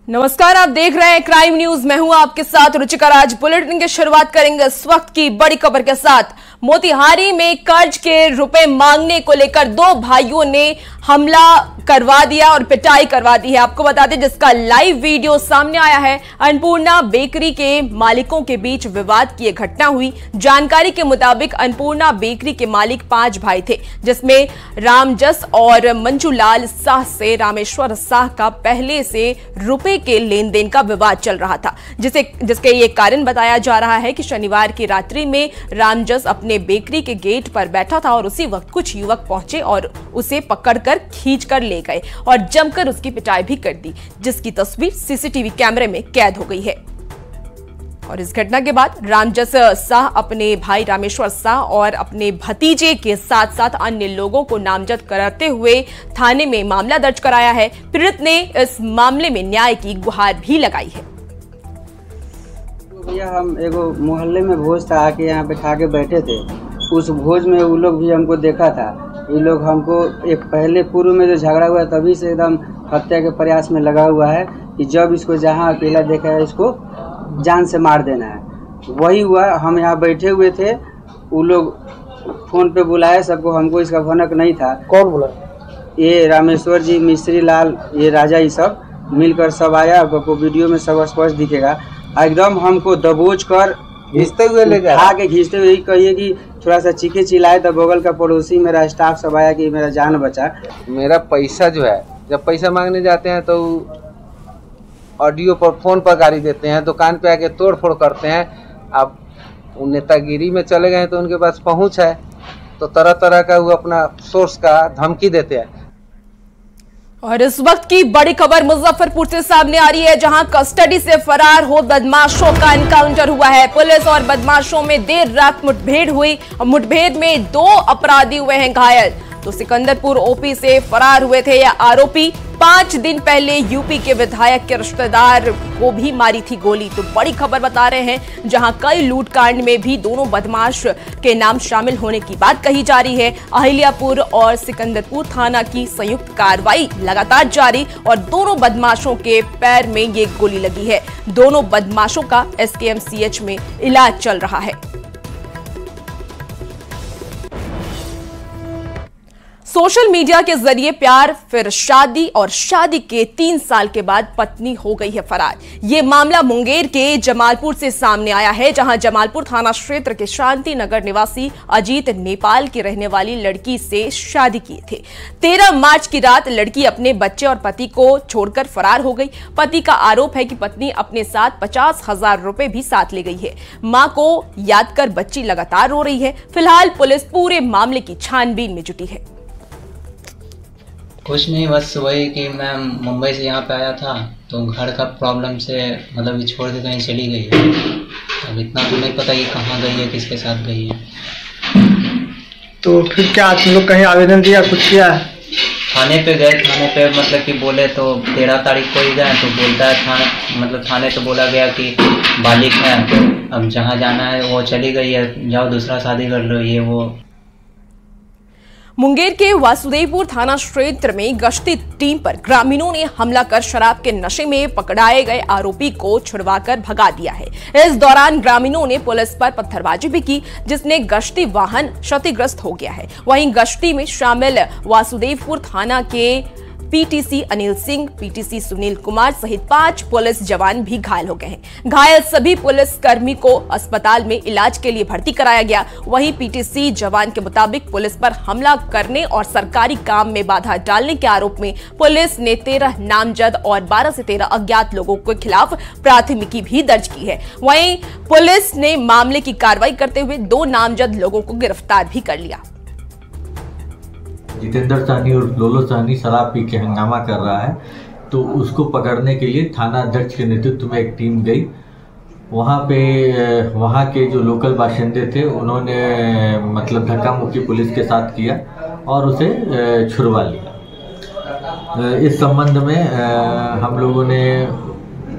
नमस्कार, आप देख रहे हैं क्राइम न्यूज। मैं हूं आपके साथ रुचिका राज। बुलेटिन की शुरुआत करेंगे इस वक्त की बड़ी खबर के साथ। मोतिहारी में कर्ज के रुपए मांगने को लेकर दो भाइयों ने हमला करवा दिया और पिटाई करवा दी है। आपको बता दें, जिसका लाइव वीडियो सामने आया है। अन्नपूर्णा बेकरी के मालिकों के बीच विवाद की यह घटना हुई। जानकारी के मुताबिक अन्नपूर्णा बेकरी के मालिक 5 भाई थे, जिसमें रामजस और मंजूलाल साह से रामेश्वर साह का पहले से रुपए के लेन देन का विवाद चल रहा था, जिसके ये कारण बताया जा रहा है कि शनिवार की रात्रि में रामजस अपने बेकरी के गेट पर बैठा था और उसी वक्त कुछ युवक पहुंचे और उसे पकड़कर खींचकर ले गए और जमकर उसकी पिटाई भी कर दी, जिसकी तस्वीर सीसीटीवी कैमरे में कैद हो गई है। और इस घटना के बाद रामजस साह अपने भाई रामेश्वर साह और अपने भतीजे के साथ साथ अन्य लोगों को नामजद कराते हुए थाने में मामला दर्ज कराया है। पीड़ित ने इस मामले में न्याय की गुहार भी लगाई है। भैया, हम एगो मोहल्ले में भोज था, आके यहाँ बैठा के बैठे थे। उस भोज में वो लोग भी हमको देखा था। ये लोग हमको एक पहले पूर्व में जो झगड़ा हुआ तभी से एकदम हत्या के प्रयास में लगा हुआ है कि जब इसको जहाँ अकेला देखा है इसको जान से मार देना है। वही हुआ। हम यहाँ बैठे हुए थे, वो लोग फोन पे बुलाए सबको, हमको इसका भनक नहीं था। कौन बुला? ये रामेश्वर जी, मिस्त्री लाल, ये राजा, ये सब मिलकर सब आया। आपको वीडियो में सब स्पष्ट दिखेगा। एकदम हमको दबोच कर घिसते हुए ले गया, आगे खींचते हुए कहिए कि थोड़ा सा चीखे चिल्लाए तो बगल का पड़ोसी मेरा स्टाफ सब आया कि मेरा जान बचा। मेरा पैसा जो है, जब पैसा मांगने जाते हैं तो ऑडियो पर फोन पर गाड़ी देते हैं, दुकान पे आके तोड़ फोड़ करते हैं। अब नेतागिरी में चले गए तो उनके पास पहुंच है, तो तरह तरह का वो अपना सोर्स का धमकी देते हैं। और इस वक्त की बड़ी खबर मुजफ्फरपुर से सामने आ रही है, जहां कस्टडी से फरार हो बदमाशों का एनकाउंटर हुआ है। पुलिस और बदमाशों में देर रात मुठभेड़ हुई और मुठभेड़ में 2 अपराधी हुए हैं घायल। तो सिकंदरपुर ओपी से फरार हुए थे यह आरोपी 5 दिन पहले यूपी के विधायक के रिश्तेदार को भी मारी थी गोली। तो बड़ी खबर बता रहे हैं, जहां कई लूटकांड में भी दोनों बदमाश के नाम शामिल होने की बात कही जा रही है। अहिल्यापुर और सिकंदरपुर थाना की संयुक्त कार्रवाई लगातार जारी और दोनों बदमाशों के पैर में ये गोली लगी है। दोनों बदमाशों का एसकेएमसीएच में इलाज चल रहा है। सोशल मीडिया के जरिए प्यार, फिर शादी और शादी के 3 साल के बाद पत्नी हो गई है फरार। ये मामला मुंगेर के जमालपुर से सामने आया है, जहां जमालपुर थाना क्षेत्र के शांति नगर निवासी अजीत नेपाल की रहने वाली लड़की से शादी किए थे। 13 मार्च की रात लड़की अपने बच्चे और पति को छोड़कर फरार हो गई। पति का आरोप है कि पत्नी अपने साथ 50,000 रुपए भी साथ ले गई है। मां को याद कर बच्ची लगातार रो रही है। फिलहाल पुलिस पूरे मामले की छानबीन में जुटी है। कुछ नहीं, बस वही कि मैं मुंबई से यहाँ पे आया था तो घर का प्रॉब्लम से मतलब छोड़ के कहीं चली गई है। अब इतना तो नहीं पता कि कहाँ गई है, किसके साथ गई है। तो फिर क्या तुम लोग कहीं आवेदन दिया, कुछ किया? थाने पे गए। थाने पे मतलब कि बोले तो 13 तारीख को ही गए, तो बोलता है थाने तो बोला गया कि बालिक है, तो अब जहाँ जाना है वो चली गई है, जाओ दूसरा शादी कर लो, ये वो। मुंगेर के वासुदेवपुर थाना क्षेत्र में गश्ती टीम पर ग्रामीणों ने हमला कर शराब के नशे में पकड़ाए गए आरोपी को छुड़वाकर भगा दिया है। इस दौरान ग्रामीणों ने पुलिस पर पत्थरबाजी भी की, जिसने गश्ती वाहन क्षतिग्रस्त हो गया है। वहीं गश्ती में शामिल वासुदेवपुर थाना के पीटीसी अनिल सिंह, पीटीसी सुनील कुमार सहित 5 पुलिस जवान भी घायल हो गए हैं। घायल सभी पुलिस कर्मी को अस्पताल में इलाज के लिए भर्ती कराया गया। वहीं पीटीसी जवान के मुताबिक पुलिस पर हमला करने और सरकारी काम में बाधा डालने के आरोप में पुलिस ने 13 नामजद और 12 से 13 अज्ञात लोगों के खिलाफ प्राथमिकी भी दर्ज की है। वहीं पुलिस ने मामले की कार्रवाई करते हुए 2 नामजद लोगों को गिरफ्तार भी कर लिया। जितेंद्र साहनी और लोलो साहनी शराब पी के हंगामा कर रहा है, तो उसको पकड़ने के लिए थाना अध्यक्ष के नेतृत्व में एक टीम गई। वहाँ के जो लोकल बाशिंदे थे उन्होंने मतलब धक्का मुक्की पुलिस के साथ किया और उसे छुड़वा लिया। इस संबंध में हम लोगों ने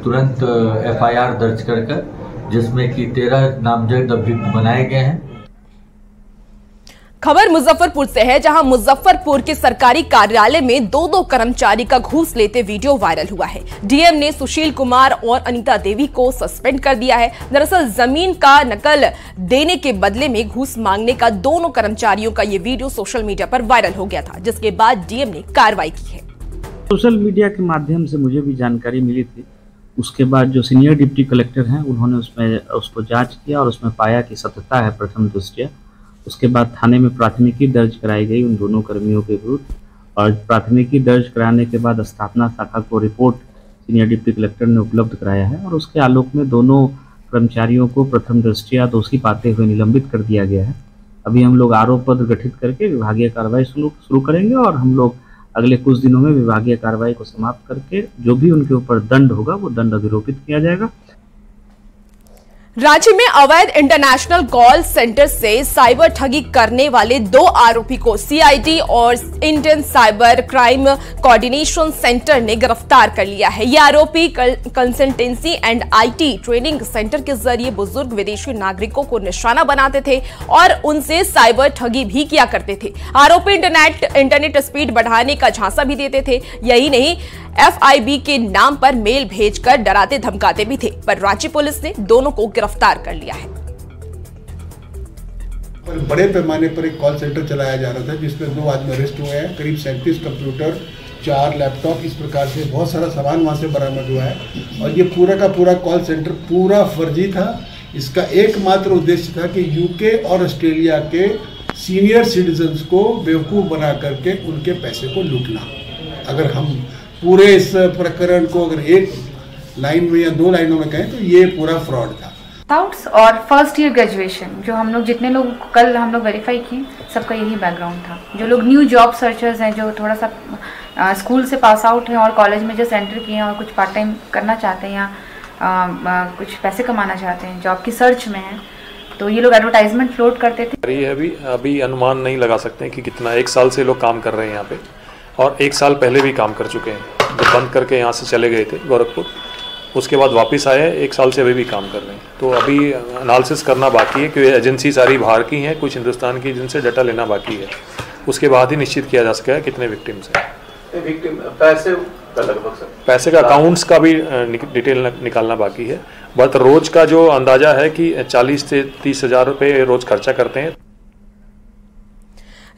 तुरंत FIR दर्ज कर जिसमें कि 13 नामजद अभियुक्त बनाए गए हैं। खबर मुजफ्फरपुर से है, जहां मुजफ्फरपुर के सरकारी कार्यालय में दो कर्मचारी का घूस लेते वीडियो वायरल हुआ है। डीएम ने सुशील कुमार और अनीता देवी को सस्पेंड कर दिया है। दरअसल जमीन का नकल देने के बदले में घूस मांगने का दोनों कर्मचारियों का ये वीडियो सोशल मीडिया पर वायरल हो गया था, जिसके बाद डीएम ने कार्रवाई की है। सोशल मीडिया के माध्यम से मुझे भी जानकारी मिली थी। उसके बाद जो सीनियर डिप्टी कलेक्टर हैं उन्होंने उसको जांच किया और उसमें पाया कि सत्यता है प्रथम दृष्टया। उसके बाद थाने में प्राथमिकी दर्ज कराई गई उन दोनों कर्मियों के विरुद्ध, और प्राथमिकी दर्ज कराने के बाद स्थापना शाखा को रिपोर्ट सीनियर डिप्टी कलेक्टर ने उपलब्ध कराया है और उसके आलोक में दोनों कर्मचारियों को प्रथम दृष्टया दोषी पाते हुए निलंबित कर दिया गया है। अभी हम लोग आरोप पत्र गठित करके विभागीय कार्रवाई शुरू करेंगे और हम लोग अगले कुछ दिनों में विभागीय कार्रवाई को समाप्त करके जो भी उनके ऊपर दंड होगा वो दंड अधिरोपित किया जाएगा। रांची में अवैध इंटरनेशनल कॉल सेंटर से साइबर ठगी करने वाले 2 आरोपी को सीआईडी और Indian cyber crime coordination centre ने गिरफ्तार कर लिया है। ये आरोपी consultancy and IT training centre के जरिए बुजुर्ग विदेशी नागरिकों को निशाना बनाते थे और उनसे साइबर ठगी भी किया करते थे। आरोपी इंटरनेट स्पीड बढ़ाने का झांसा भी देते थे। यही नहीं, FIB के नाम पर मेल भेजकर डराते धमकाते भी थे, पर रांची पुलिस ने दोनों को गिरफ्तार कर लिया है। बड़े पैमाने पर एक कॉल सेंटर चलाया जा रहा था जिसमें 2 आदमी अरेस्ट हुए हैं। करीब 37 कंप्यूटर, 4 लैपटॉप, इस प्रकार से बहुत सारा सामान वहां से बरामद हुआ है। और ये पूरा का पूरा कॉल सेंटर पूरा फर्जी था। इसका एकमात्र उद्देश्य था कि यूके और ऑस्ट्रेलिया के सीनियर सिटीजन्स को बेवकूफ़ बना करके उनके पैसे को लूटना। अगर हम पूरे इस प्रकरण को अगर एक लाइन में या 2 लाइनों में कहें तो ये पूरा फ्रॉड था। आउट्स और फर्स्ट ईयर ग्रेजुएशन जो हम लोग जितने लोग कल हम लोग वेरीफाई किए, सबका यही बैकग्राउंड था। जो लोग न्यू जॉब सर्चर्स हैं, जो थोड़ा सा स्कूल से पास आउट हैं और कॉलेज में जस्ट एंटर किए हैं और कुछ पार्ट टाइम करना चाहते हैं या कुछ पैसे कमाना चाहते हैं, जॉब की सर्च में हैं, तो ये लोग एडवर्टाइजमेंट फ्लोट करते थे। ये अभी अनुमान नहीं लगा सकते हैं कि कितना, 1 साल से लोग काम कर रहे हैं यहाँ पे और 1 साल पहले भी काम कर चुके हैं। जब बंद करके यहाँ से चले गए थे गोरखपुर, उसके बाद वापस आए, 1 साल से अभी भी काम कर रहे हैं। तो अभी एनालिसिस करना बाकी है क्योंकि एजेंसी सारी बाहर की हैं, कुछ हिंदुस्तान की, जिनसे डाटा लेना बाकी है। उसके बाद ही निश्चित किया जा सकेगा कितने विक्टिम्स हैं। विक्टिम पैसे का लगभग पैसे का अकाउंट्स का भी डिटेल निकालना बाकी है। बट रोज का जो अंदाजा है कि 40 से 30 हज़ार रुपये रोज खर्चा करते हैं।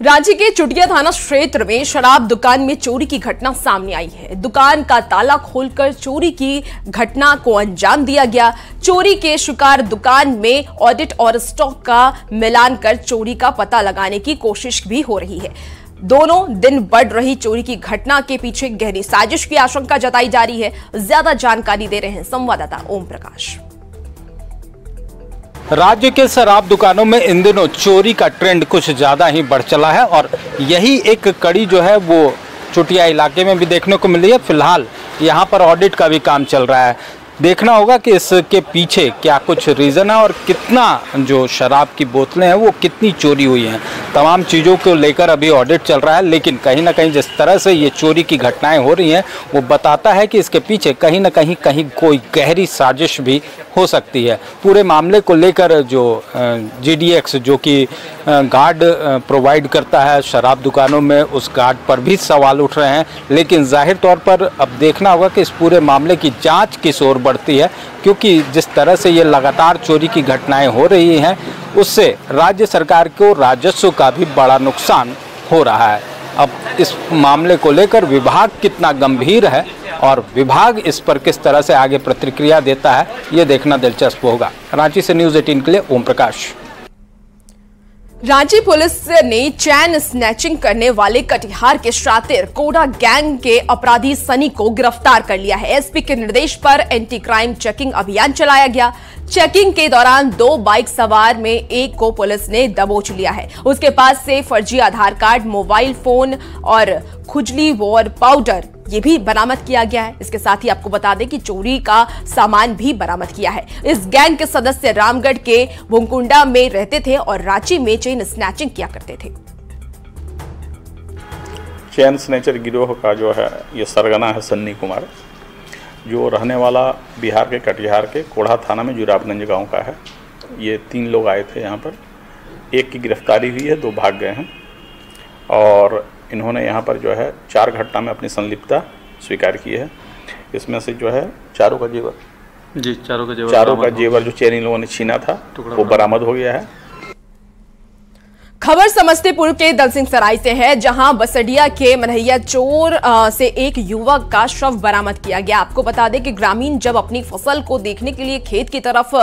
रांची के चुटिया थाना क्षेत्र में शराब दुकान में चोरी की घटना सामने आई है। दुकान का ताला खोलकर चोरी की घटना को अंजाम दिया गया। चोरी के शिकार दुकान में ऑडिट और स्टॉक का मिलान कर चोरी का पता लगाने की कोशिश भी हो रही है। दोनों दिन बढ़ रही चोरी की घटना के पीछे गहरी साजिश की आशंका जताई जा रही है। ज्यादा जानकारी दे रहे हैं संवाददाता ओम प्रकाश। राज्य के शराब दुकानों में इन दिनों चोरी का ट्रेंड कुछ ज़्यादा ही बढ़ चला है और यही एक कड़ी जो है वो चुटिया इलाके में भी देखने को मिली है। फिलहाल यहाँ पर ऑडिट का भी काम चल रहा है। देखना होगा कि इसके पीछे क्या कुछ रीज़न है और कितना जो शराब की बोतलें हैं वो कितनी चोरी हुई हैं। तमाम चीज़ों को लेकर अभी ऑडिट चल रहा है, लेकिन कहीं ना कहीं जिस तरह से ये चोरी की घटनाएं हो रही हैं वो बताता है कि इसके पीछे कहीं ना कहीं कोई गहरी साजिश भी हो सकती है। पूरे मामले को लेकर जो GDX जो कि गार्ड प्रोवाइड करता है शराब दुकानों में, उस गार्ड पर भी सवाल उठ रहे हैं। लेकिन जाहिर तौर पर अब देखना होगा कि इस पूरे मामले की जांच किस ओर बढ़ती है, क्योंकि जिस तरह से ये लगातार चोरी की घटनाएं हो रही हैं उससे राज्य सरकार को राजस्व का भी बड़ा नुकसान हो रहा है। अब इस मामले को लेकर विभाग कितना गंभीर है और विभाग इस पर किस तरह से आगे प्रतिक्रिया देता है, ये देखना दिलचस्प होगा। रांची से न्यूज़ 18 के लिए ओम प्रकाश। रांची पुलिस ने चैन स्नैचिंग करने वाले कटिहार के शातिर कोडा गैंग के अपराधी सनी को गिरफ्तार कर लिया है। एसपी के निर्देश पर एंटी क्राइम चेकिंग अभियान चलाया गया। चेकिंग के दौरान 2 बाइक सवार में एक को पुलिस ने दबोच लिया है। उसके पास से फर्जी आधार कार्ड, मोबाइल फोन और खुजली वॉर पाउडर ये भी बरामद किया गया है। इसके साथ ही आपको बता दें कि चोरी का सामान भी बरामद किया है। इस गैंग के सदस्य रामगढ़ के भुंकुंडा में रहते थे और रांची में चेन स्नैचिंग किया करते थे। चैन स्नैचर गिरोह का जो है ये सरगना है सन्नी कुमार, जो रहने वाला बिहार के कटिहार के कोढ़ा थाना में जुराबगंज गांव का है। ये 3 लोग आए थे यहाँ पर एक की गिरफ्तारी हुई है, 2 भाग गए हैं और इन्होंने यहाँ पर जो है 4 घटना में अपनी संलिप्तता स्वीकार की है। इसमें से जो है चारों का जेवर जो चेन इन लोगों ने छीना था वो बरामद हो गया है। खबर समस्तीपुर के दलसिंह सराय से है, जहां बसडिया के मनहैया चोर से एक युवक का शव बरामद किया गया। आपको बता दें कि ग्रामीण जब अपनी फसल को देखने के लिए खेत की तरफ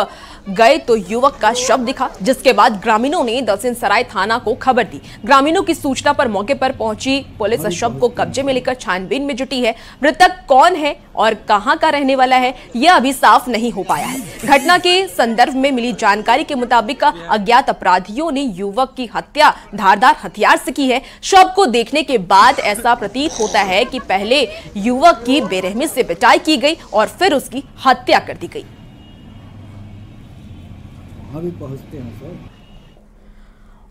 गए तो युवक का शव दिखा, जिसके बाद ग्रामीणों ने दलसिंह सराय थाना को खबर दी। ग्रामीणों की सूचना पर मौके पर पहुंची पुलिस शव को कब्जे में लेकर छानबीन में जुटी है। मृतक कौन है और कहां का रहने वाला है यह अभी साफ नहीं हो पाया है। घटना के संदर्भ में मिली जानकारी के मुताबिक अज्ञात अपराधियों ने युवक की हत्या धारदार हथियार से की है। शव को देखने के बाद ऐसा प्रतीत होता है कि पहले युवक की बेरहमी से पिटाई की गई और फिर उसकी हत्या कर दी गई। पहुंचते हैं सर।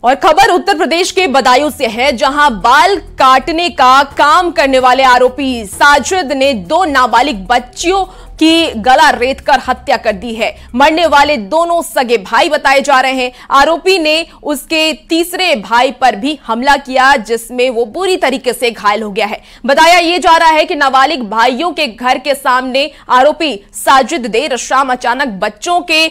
और खबर उत्तर प्रदेश के बदायूं से है, जहां बाल काटने का काम करने वाले आरोपी साजिद ने 2 नाबालिग बच्चियों की गला रेत कर हत्या कर दी है। मरने वाले दोनों सगे भाई बताए जा रहे हैं। आरोपी ने उसके तीसरे भाई पर भी हमला किया, जिसमें वो बुरी तरीके से घायल हो गया है। बताया यह जा रहा है कि नाबालिग भाइयों के घर के सामने आरोपी साजिद देर शाम अचानक बच्चों के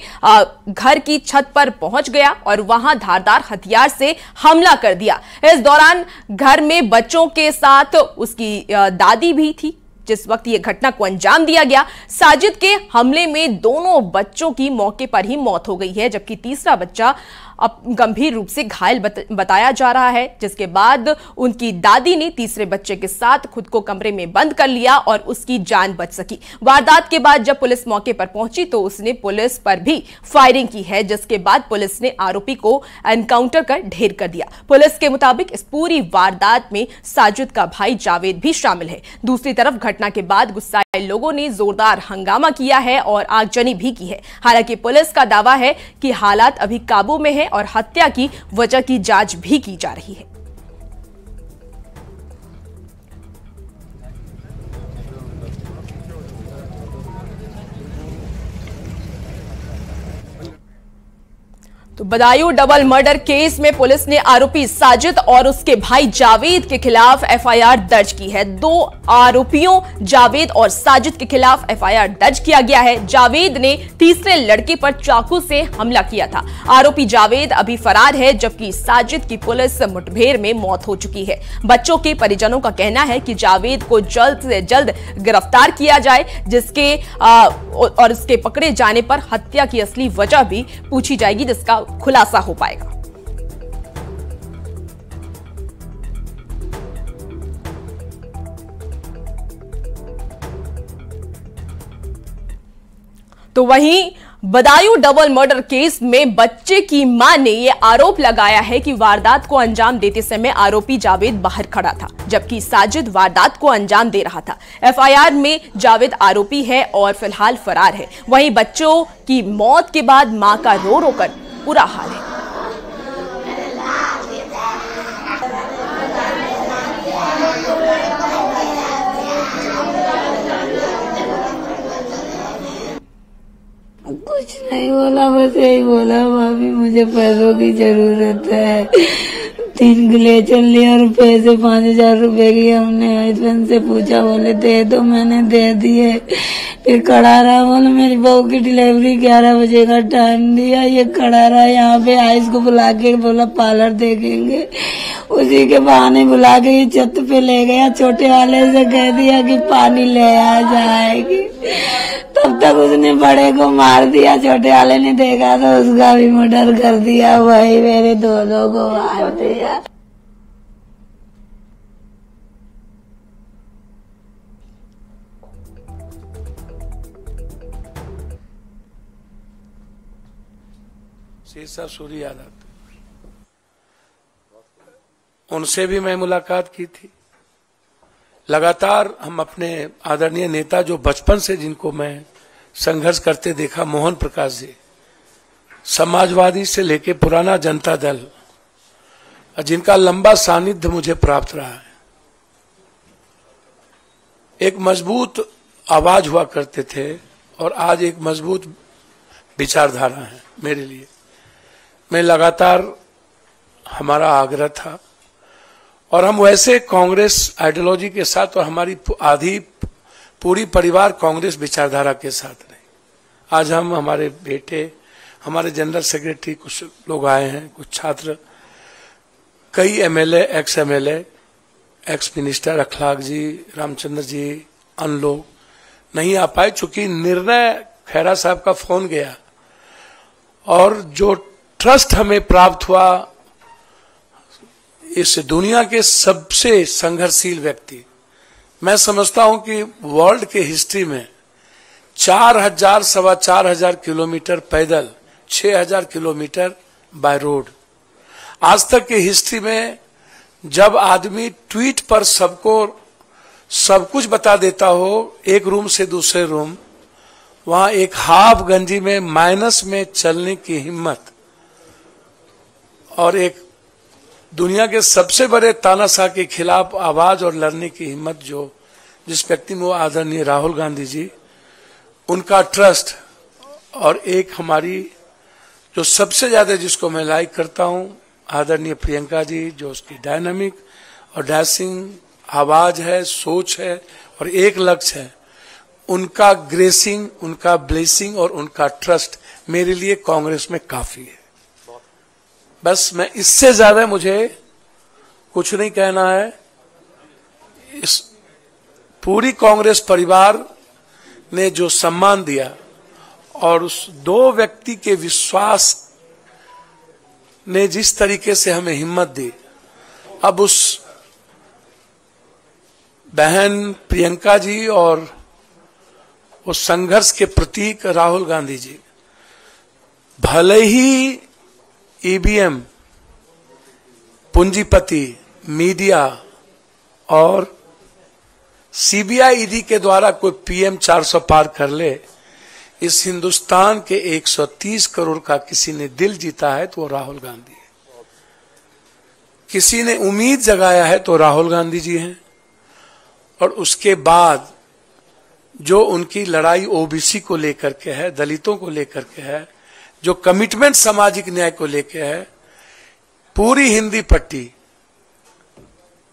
घर की छत पर पहुंच गया और वहां धारदार हथियार से हमला कर दिया। इस दौरान घर में बच्चों के साथ उसकी दादी भी थी। जिस वक्त ये घटना को अंजाम दिया गया, साजिद के हमले में दोनों बच्चों की मौके पर ही मौत हो गई है, जबकि तीसरा बच्चा अब गंभीर रूप से घायल बताया जा रहा है। जिसके बाद उनकी दादी ने तीसरे बच्चे के साथ खुद को कमरे में बंद कर लिया और उसकी जान बच सकी। वारदात के बाद जब पुलिस मौके पर पहुंची तो उसने पुलिस पर भी फायरिंग की है, जिसके बाद पुलिस ने आरोपी को एनकाउंटर कर ढेर कर दिया। पुलिस के मुताबिक इस पूरी वारदात में साजिद का भाई जावेद भी शामिल है। दूसरी तरफ घटना के बाद गुस्साए लोगों ने जोरदार हंगामा किया है और आगजनी भी की है। हालांकि पुलिस का दावा है कि हालात अभी काबू में है और हत्या की वजह की जांच भी की जा रही है। तो बदायूं डबल मर्डर केस में पुलिस ने आरोपी साजिद और उसके भाई जावेद के खिलाफ एफआईआर दर्ज की है। 2 आरोपियों जावेद और साजिद के खिलाफ एफआईआर दर्ज किया गया है। जावेद ने तीसरे लड़के पर चाकू से हमला किया था। आरोपी जावेद अभी फरार है, जबकि साजिद की पुलिस मुठभेड़ में मौत हो चुकी है। बच्चों के परिजनों का कहना है कि जावेद को जल्द से जल्द गिरफ्तार किया जाए, जिसके और इसके पकड़े जाने पर हत्या की असली वजह भी पूछी जाएगी, जिसका खुलासा हो पाएगा। तो वहीं बदायूं डबल मर्डर केस में बच्चे की मां ने यह आरोप लगाया है कि वारदात को अंजाम देते समय आरोपी जावेद बाहर खड़ा था, जबकि साजिद वारदात को अंजाम दे रहा था। एफआईआर में जावेद आरोपी है और फिलहाल फरार है। वहीं बच्चों की मौत के बाद मां का रो रो कर बुरा हाल है। कुछ नहीं बोला, बस यही बोला भाभी मुझे पैसों की जरूरत है। 3 ग्लेचर लिया और पैसे 5000 रुपए की हमने हस्बैंड से पूछा, बोले दे दो, मैंने दे दिए। फिर खड़ा रहा, बोले मेरी बहू की डिलीवरी 11 बजे का टाइम दिया। ये खड़ा रहा यहाँ पे, आइस को बुला के बोला पार्लर देखेंगे। उसी के बहाने बुला के ये छत पे ले गया। छोटे वाले से कह दिया कि पानी ले आ जाएगी। तब तक उसने बड़े को मार दिया। छोटे वाले ने देखा तो उसका भी मर्डर कर दिया। वही मेरे 2 को मार दिया। शेषा सूरी यादव, उनसे भी मैं मुलाकात की थी। लगातार हम अपने आदरणीय नेता जो बचपन से जिनको मैं संघर्ष करते देखा, मोहन प्रकाश जी, समाजवादी से लेके पुराना जनता दल, जिनका लंबा सानिध्य मुझे प्राप्त रहा है। एक मजबूत आवाज हुआ करते थे और आज एक मजबूत विचारधारा है मेरे लिए। मैं लगातार हमारा आग्रह था और हम वैसे कांग्रेस आइडियोलॉजी के साथ और हमारी आधी पूरी परिवार कांग्रेस विचारधारा के साथ रहे। आज हम, हमारे बेटे, हमारे जनरल सेक्रेटरी, कुछ लोग आए हैं, कुछ छात्र, कई MLA, ex MLA, ex minister अखलाक जी, रामचंद्र जी, अन्य लोग नहीं आ पाए चूंकि निर्णय खैरा साहब का फोन गया और जो ट्रस्ट हमें प्राप्त हुआ इस दुनिया के सबसे संघर्षशील व्यक्ति, मैं समझता हूं कि वर्ल्ड के हिस्ट्री में 4,000 सवा 4,000 किलोमीटर पैदल, 6,000 किलोमीटर बाय रोड, आज तक की हिस्ट्री में जब आदमी ट्वीट पर सबको सब कुछ बता देता हो, एक रूम से दूसरे रूम, वहां एक हाफ गंजी में माइनस में चलने की हिम्मत और एक दुनिया के सबसे बड़े तानाशाह के खिलाफ आवाज और लड़ने की हिम्मत जो जिस व्यक्ति में, वो आदरणीय राहुल गांधी जी, उनका ट्रस्ट और एक हमारी जो सबसे ज्यादा जिसको मैं लाइक करता हूं, आदरणीय प्रियंका जी, जो उसकी डायनामिक और डैशिंग आवाज है, सोच है और एक लक्ष्य है, उनका ग्रेसिंग, उनका ब्लेसिंग और उनका ट्रस्ट मेरे लिए कांग्रेस में काफी है। बस मैं इससे ज्यादा मुझे कुछ नहीं कहना है। इस पूरी कांग्रेस परिवार ने जो सम्मान दिया और उस दो व्यक्ति के विश्वास ने जिस तरीके से हमें हिम्मत दी, अब उस बहन प्रियंका जी और उस संघर्ष के प्रतीक राहुल गांधी जी, भले ही ईवीएम, पूंजीपति, मीडिया और सीबीआई ईडी के द्वारा कोई पीएम 400 पार कर ले, इस हिंदुस्तान के 130 करोड़ का किसी ने दिल जीता है तो वो राहुल गांधी है। किसी ने उम्मीद जगाया है तो राहुल गांधी जी हैं। और उसके बाद जो उनकी लड़ाई ओबीसी को लेकर के है, दलितों को लेकर के है, जो कमिटमेंट सामाजिक न्याय को लेकर है, पूरी हिंदी पट्टी,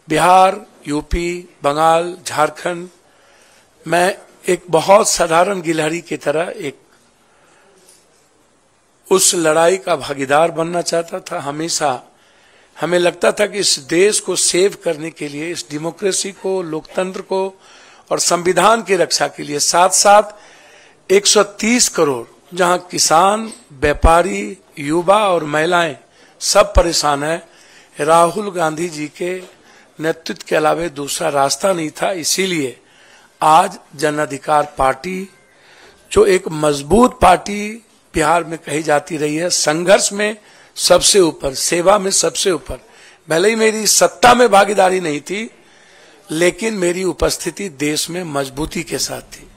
बिहार, यूपी, बंगाल, झारखंड, मैं एक बहुत साधारण गिलहरी की तरह एक उस लड़ाई का भागीदार बनना चाहता था। हमेशा हमें लगता था कि इस देश को सेव करने के लिए, इस डेमोक्रेसी को, लोकतंत्र को और संविधान की रक्षा के लिए साथ साथ 130 करोड़, जहां किसान, व्यापारी, युवा और महिलाएं सब परेशान है, राहुल गांधी जी के नेतृत्व के अलावा दूसरा रास्ता नहीं था। इसीलिए आज जन अधिकार पार्टी, जो एक मजबूत पार्टी बिहार में कही जाती रही है, संघर्ष में सबसे ऊपर, सेवा में सबसे ऊपर, भले ही मेरी सत्ता में भागीदारी नहीं थी, लेकिन मेरी उपस्थिति देश में मजबूती के साथ थी।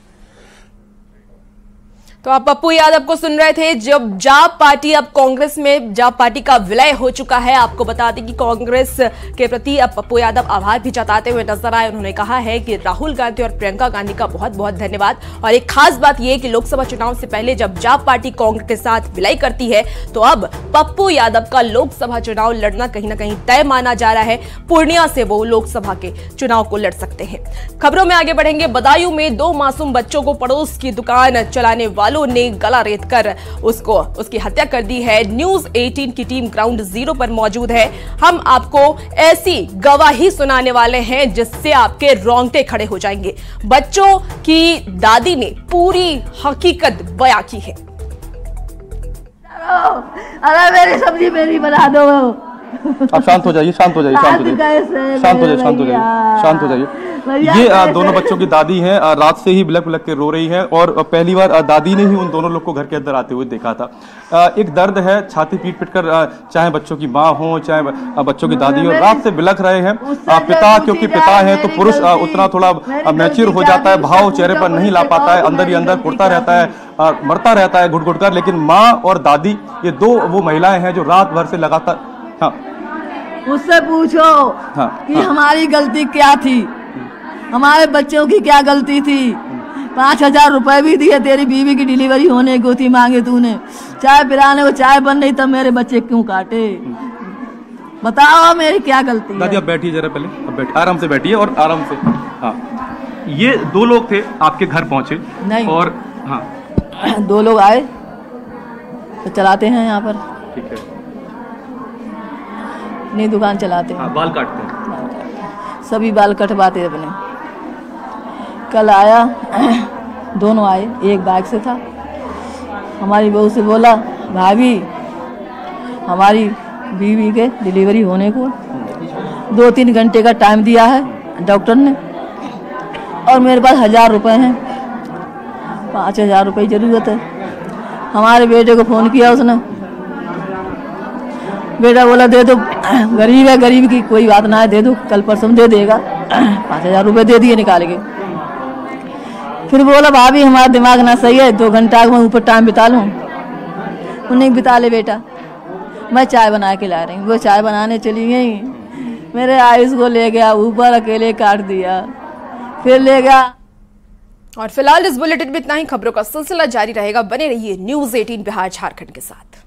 तो आप पप्पू यादव को सुन रहे थे। जब जाप पार्टी अब कांग्रेस में, जाप पार्टी का विलय हो चुका है। आपको बता दें कि कांग्रेस के प्रति अब पप्पू यादव आभार भी जताते हुए नजर आए। उन्होंने कहा है कि राहुल गांधी और प्रियंका गांधी का बहुत बहुत धन्यवाद। और एक खास बात यह कि लोकसभा चुनाव से पहले जब जाप पार्टी कांग्रेस के साथ विलय करती है तो अब पप्पू यादव का लोकसभा चुनाव लड़ना कहीं ना कहीं तय माना जा रहा है। पूर्णिया से वो लोकसभा के चुनाव को लड़ सकते हैं। खबरों में आगे बढ़ेंगे। बदायूं में 2 मासूम बच्चों को पड़ोस की दुकान चलाने वालों ने गला रेत कर उसकी हत्या कर दी है। न्यूज 18 की टीम ग्राउंड जीरो पर मौजूद है। हम आपको ऐसी गवाही सुनाने वाले हैं जिससे आपके रोंगटे खड़े हो जाएंगे। बच्चों की दादी ने पूरी हकीकत बयां की है। अरे मेरी सब्जी मेरी बना दो। आप शांत हो जाइए, शांत हो जाइए, शांत हो जाइए, शांत हो जाइए, शांत हो जाइए, शांत हो जाइए। ये दोनों बच्चों की दादी हैं। रात से ही बिलक बिलक के रो रही हैं और पहली बार दादी ने ही उन दोनों लोग को घर के अंदर आते हुए देखा था। एक दर्द है, छाती पीट पीट कर, चाहे बच्चों की माँ हो चाहे बच्चों की दादी हो, रात से बिलक रहे हैं। पिता, क्योंकि पिता है तो पुरुष उतना थोड़ा मैच्योर हो जाता है, भाव चेहरे पर नहीं ला पाता है, अंदर ही अंदर कुड़ता रहता है, मरता रहता है घुट घुट कर। लेकिन माँ और दादी, ये 2 वो महिलाएं हैं जो रात भर से लगातार, हाँ, उससे पूछो कि हमारी गलती क्या थी, हमारे बच्चों की क्या गलती थी। 5,000 रुपए भी दिए तेरी बीवी की डिलीवरी होने को थी, मांगे तूने। चाय पिलाने को चाय बन रही तब मेरे बच्चे क्यों काटे। बताओ मेरी क्या गलती है? दादी आप बैठिए जरा पहले, अब बैठिए, आराम से बैठिए और आराम से। हाँ, ये 2 लोग थे आपके घर पहुंचे? नहीं। और हाँ 2 लोग आए तो चलाते हैं यहाँ पर, ठीक है, अपनी दुकान चलाते हैं। हाँ, बाल काटते हैं, सभी बाल कटवाते अपने। कल आया, दोनों आए, एक बाइक से था। हमारी बहू से बोला भाभी हमारी बीवी के डिलीवरी होने को 2-3 घंटे का टाइम दिया है डॉक्टर ने, और मेरे पास 1000 रुपये हैं, 5000 रुपये की ज़रूरत है। हमारे बेटे को फ़ोन किया उसने, बेटा बोला दे दो, गरीब है, गरीब की कोई बात ना है, दे दो, कल परसों दे देगा। 5000 रुपये दे दिए निकाल के। फिर बोला भाभी हमारा दिमाग ना सही है, 2 घंटा मैं ऊपर टाइम बिता लूँ। उन्हें बिता ले बेटा, मैं चाय बना के ला रही हूँ। वो चाय बनाने चली गई, मेरे आयुष को ले गया ऊपर, अकेले काट दिया, फिर ले गया। और फिलहाल इस बुलेटिन में इतना ही। खबरों का सिलसिला जारी रहेगा, बने रहिए न्यूज़ 18 बिहार झारखंड के साथ।